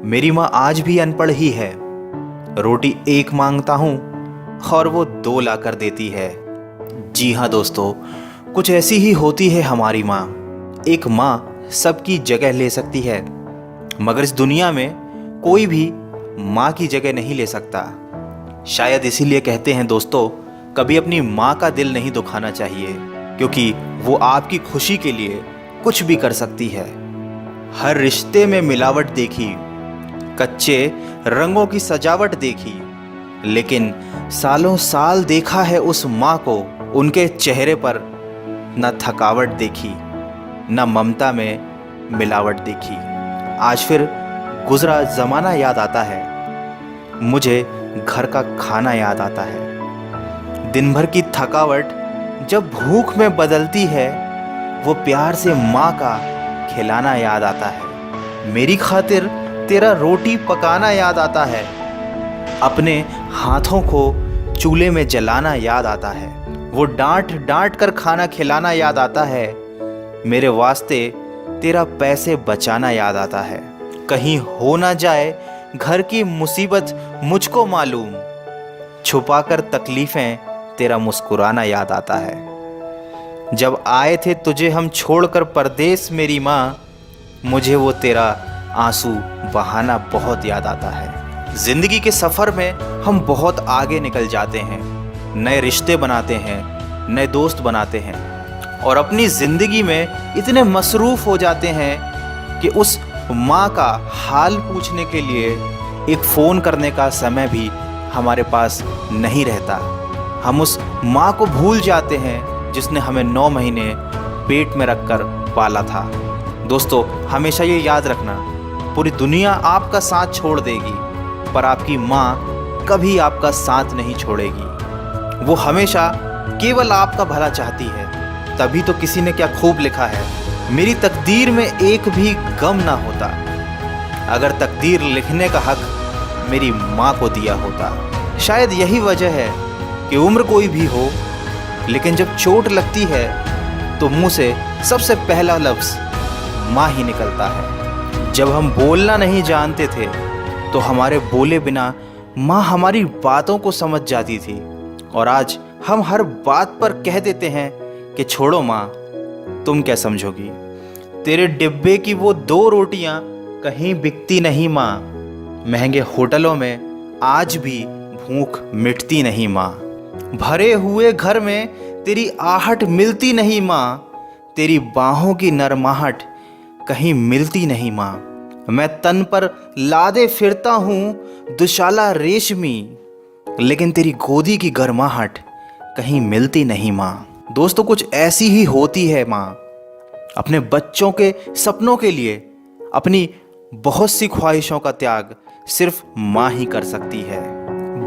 मेरी माँ आज भी अनपढ़ ही है। रोटी एक मांगता हूँ और वो दो ला कर देती है। जी हाँ दोस्तों, कुछ ऐसी ही होती है हमारी माँ। एक माँ सबकी जगह ले सकती है, मगर इस दुनिया में कोई भी माँ की जगह नहीं ले सकता। शायद इसीलिए कहते हैं दोस्तों, कभी अपनी माँ का दिल नहीं दुखाना चाहिए, क्योंकि वो आपकी खुशी के लिए कुछ भी कर सकती है। हर रिश्ते में मिलावट देखी, कच्चे रंगों की सजावट देखी, लेकिन सालों साल देखा है उस माँ को, उनके चेहरे पर न थकावट देखी, न ममता में मिलावट देखी। आज फिर गुजरा ज़माना याद आता है, मुझे घर का खाना याद आता है। दिन भर की थकावट जब भूख में बदलती है, वो प्यार से माँ का खिलाना याद आता है। मेरी खातिर तेरा रोटी पकाना याद आता है, अपने हाथों को चूल्हे में जलाना याद आता है। वो डांट डांट कर खाना खिलाना याद आता है, मेरे वास्ते तेरा पैसे बचाना याद आता है। कहीं हो ना जाए घर की मुसीबत मुझको मालूम, छुपाकर तकलीफ़ें तेरा मुस्कुराना याद आता है। जब आए थे तुझे हम छोड़कर परदेस मेरी माँ, मुझे वो तेरा आंसू बहाना बहुत याद आता है। ज़िंदगी के सफ़र में हम बहुत आगे निकल जाते हैं, नए रिश्ते बनाते हैं, नए दोस्त बनाते हैं, और अपनी ज़िंदगी में इतने मसरूफ़ हो जाते हैं कि उस माँ का हाल पूछने के लिए एक फ़ोन करने का समय भी हमारे पास नहीं रहता। हम उस माँ को भूल जाते हैं जिसने हमें 9 महीने पेट में रखकर पाला था। दोस्तों, हमेशा ये याद रखना, पूरी दुनिया आपका साथ छोड़ देगी, पर आपकी माँ कभी आपका साथ नहीं छोड़ेगी। वो हमेशा केवल आपका भला चाहती है। तभी तो किसी ने क्या खूब लिखा है, मेरी तकदीर में एक भी गम ना होता, अगर तकदीर लिखने का हक मेरी माँ को दिया होता। शायद यही वजह है कि उम्र कोई भी हो, लेकिन जब चोट लगती है तो मुंह से सबसे पहला लफ्ज़ माँ ही निकलता है। जब हम बोलना नहीं जानते थे तो हमारे बोले बिना माँ हमारी बातों को समझ जाती थी, और आज हम हर बात पर कह देते हैं कि छोड़ो माँ, तुम क्या समझोगी। तेरे डिब्बे की वो 2 रोटियां कहीं बिकती नहीं माँ, महंगे होटलों में आज भी भूख मिटती नहीं माँ। भरे हुए घर में तेरी आहट मिलती नहीं माँ, तेरी बाहों की नरमाहट कहीं मिलती नहीं माँ। मैं तन पर लादे फिरता हूँ दुशाला रेशमी, लेकिन तेरी गोदी की गर्माहट कहीं मिलती नहीं माँ। दोस्तों, कुछ ऐसी ही होती है माँ। अपने बच्चों के सपनों के लिए अपनी बहुत सी ख्वाहिशों का त्याग सिर्फ माँ ही कर सकती है।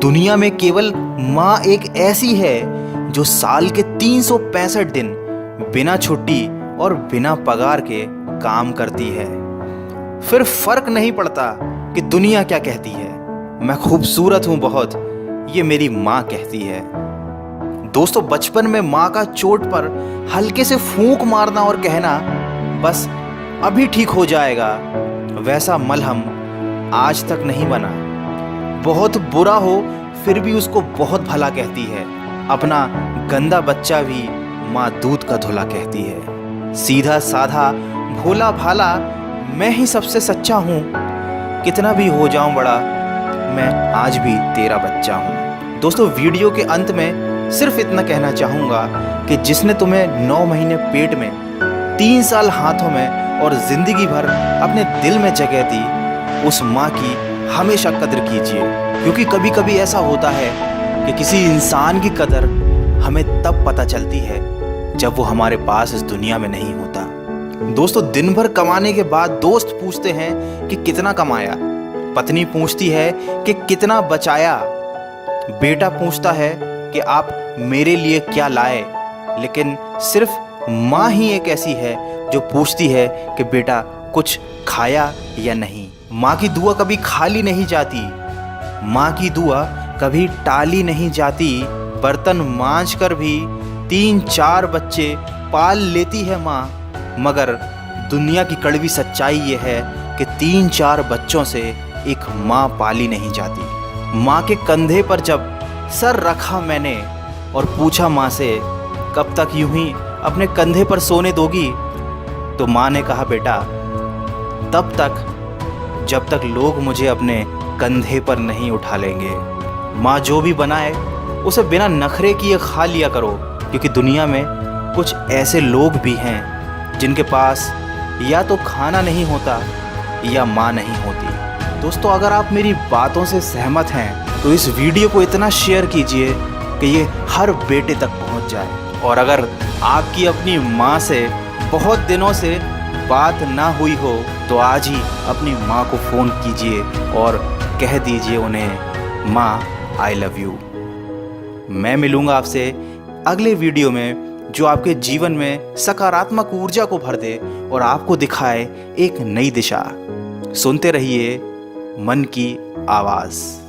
दुनिया में केवल माँ एक ऐसी है जो साल के 365 दिन बिना छुट्टी और बिना पगार के काम करती है। फिर फर्क नहीं पड़ता कि दुनिया क्या कहती है, मैं खूबसूरत हूँ बहुत, ये मेरी माँ कहती है। दोस्तों, बचपन में माँ का चोट पर हल्के से फूंक मारना और कहना बस अभी ठीक हो जाएगा, वैसा मलहम आज तक नहीं बना। बहुत बुरा हो फिर भी उसको बहुत भला कहती है। अपना गंदा बच्चा भी माँ दूध का धुला कहती है। सीधा साधा भोला भाला मैं ही सबसे सच्चा हूँ, कितना भी हो जाऊँ बड़ा, मैं आज भी तेरा बच्चा हूँ। दोस्तों, वीडियो के अंत में सिर्फ इतना कहना चाहूँगा कि जिसने तुम्हें 9 महीने पेट में, 3 साल हाथों में और ज़िंदगी भर अपने दिल में जगह दी, उस माँ की हमेशा कदर कीजिए, क्योंकि कभी कभी ऐसा होता है कि किसी इंसान की कदर हमें तब पता चलती है जब वो हमारे पास इस दुनिया में नहीं होता। दोस्तों, दिन भर कमाने के बाद दोस्त पूछते हैं कि कितना कमाया, पत्नी पूछती है कि कितना बचाया, बेटा पूछता है कि आप मेरे लिए क्या लाए, लेकिन सिर्फ माँ ही एक ऐसी है जो पूछती है कि बेटा कुछ खाया या नहीं। माँ की दुआ कभी खाली नहीं जाती, माँ की दुआ कभी टाली नहीं जाती। बर्तन मांज कर भी 3-4 बच्चे पाल लेती है माँ, मगर दुनिया की कड़वी सच्चाई ये है कि 3-4 बच्चों से एक माँ पाली नहीं जाती। माँ के कंधे पर जब सर रखा मैंने और पूछा माँ से कब तक यूं ही अपने कंधे पर सोने दोगी, तो माँ ने कहा बेटा तब तक जब तक लोग मुझे अपने कंधे पर नहीं उठा लेंगे। माँ जो भी बनाए उसे बिना नखरे किए खा लिया करो, क्योंकि दुनिया में कुछ ऐसे लोग भी हैं जिनके पास या तो खाना नहीं होता या माँ नहीं होती। दोस्तों, अगर आप मेरी बातों से सहमत हैं तो इस वीडियो को इतना शेयर कीजिए कि ये हर बेटे तक पहुंच जाए। और अगर आपकी अपनी माँ से बहुत दिनों से बात ना हुई हो तो आज ही अपनी माँ को फ़ोन कीजिए और कह दीजिए उन्हें माँ आई लव यू। मैं मिलूँगा आपसे अगले वीडियो में जो आपके जीवन में सकारात्मक ऊर्जा को भर दे और आपको दिखाए एक नई दिशा। सुनते रहिए मन की आवाज़।